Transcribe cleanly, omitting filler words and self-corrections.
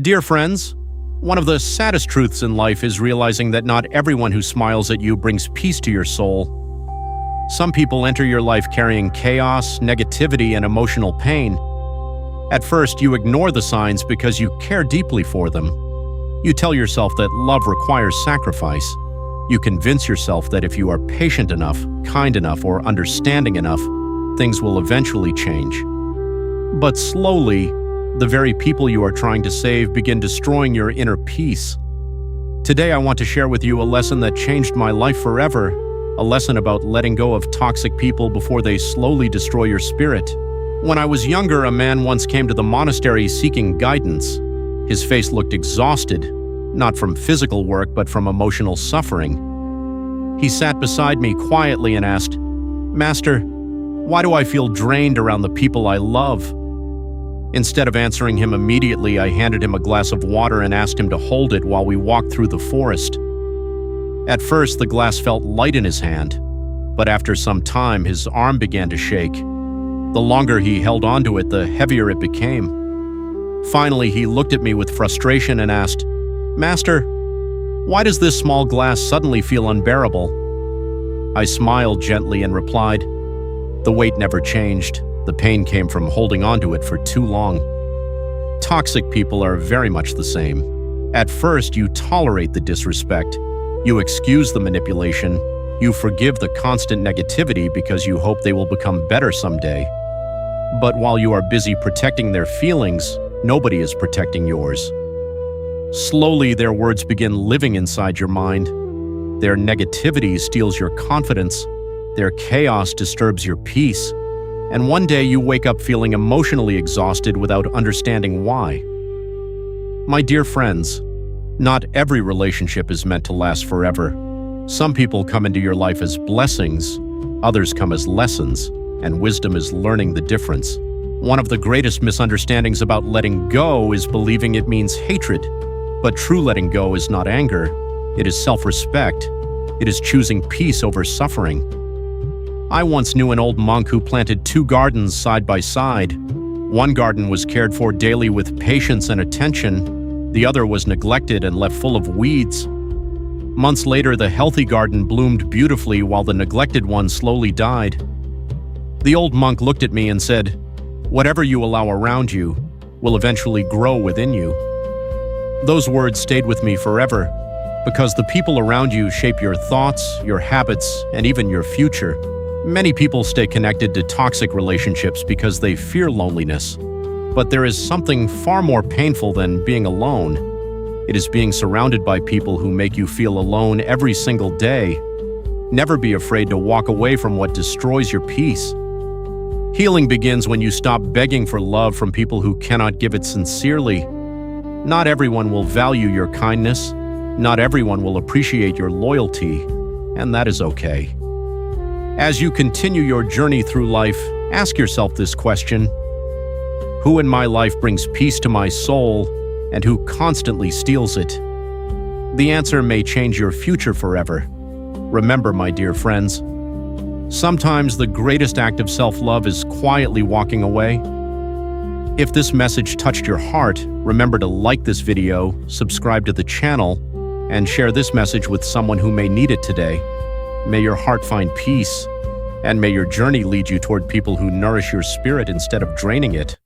Dear friends, one of the saddest truths in life is realizing that not everyone who smiles at you brings peace to your soul. Some people enter your life carrying chaos, negativity, and emotional pain. At first, you ignore the signs because you care deeply for them. You tell yourself that love requires sacrifice. You convince yourself that if you are patient enough, kind enough, or understanding enough, things will eventually change. But slowly, the very people you are trying to save begin destroying your inner peace. Today, I want to share with you a lesson that changed my life forever, a lesson about letting go of toxic people before they slowly destroy your spirit. When I was younger, a man once came to the monastery seeking guidance. His face looked exhausted, not from physical work, but from emotional suffering. He sat beside me quietly and asked, "Master, why do I feel drained around the people I love?" Instead of answering him immediately, I handed him a glass of water and asked him to hold it while we walked through the forest. At first, the glass felt light in his hand, but after some time, his arm began to shake. The longer he held onto it, the heavier it became. Finally, he looked at me with frustration and asked, "Master, why does this small glass suddenly feel unbearable?" I smiled gently and replied, "The weight never changed. The pain came from holding onto it for too long." Toxic people are very much the same. At first, you tolerate the disrespect. You excuse the manipulation. You forgive the constant negativity because you hope they will become better someday. But while you are busy protecting their feelings, nobody is protecting yours. Slowly, their words begin living inside your mind. Their negativity steals your confidence. Their chaos disturbs your peace. And one day you wake up feeling emotionally exhausted without understanding why. My dear friends, not every relationship is meant to last forever. Some people come into your life as blessings, others come as lessons, and wisdom is learning the difference. One of the greatest misunderstandings about letting go is believing it means hatred. But true letting go is not anger. It is self-respect. It is choosing peace over suffering. I once knew an old monk who planted 2 gardens side by side. One garden was cared for daily with patience and attention. The other was neglected and left full of weeds. Months later, the healthy garden bloomed beautifully while the neglected one slowly died. The old monk looked at me and said, "Whatever you allow around you will eventually grow within you." Those words stayed with me forever, because the people around you shape your thoughts, your habits, and even your future. Many people stay connected to toxic relationships because they fear loneliness. But there is something far more painful than being alone. It is being surrounded by people who make you feel alone every single day. Never be afraid to walk away from what destroys your peace. Healing begins when you stop begging for love from people who cannot give it sincerely. Not everyone will value your kindness. Not everyone will appreciate your loyalty, and that is okay. As you continue your journey through life, ask yourself this question: who in my life brings peace to my soul, and who constantly steals it? The answer may change your future forever. Remember, my dear friends, sometimes the greatest act of self-love is quietly walking away. If this message touched your heart, remember to like this video, subscribe to the channel, and share this message with someone who may need it today. May your heart find peace, and may your journey lead you toward people who nourish your spirit instead of draining it.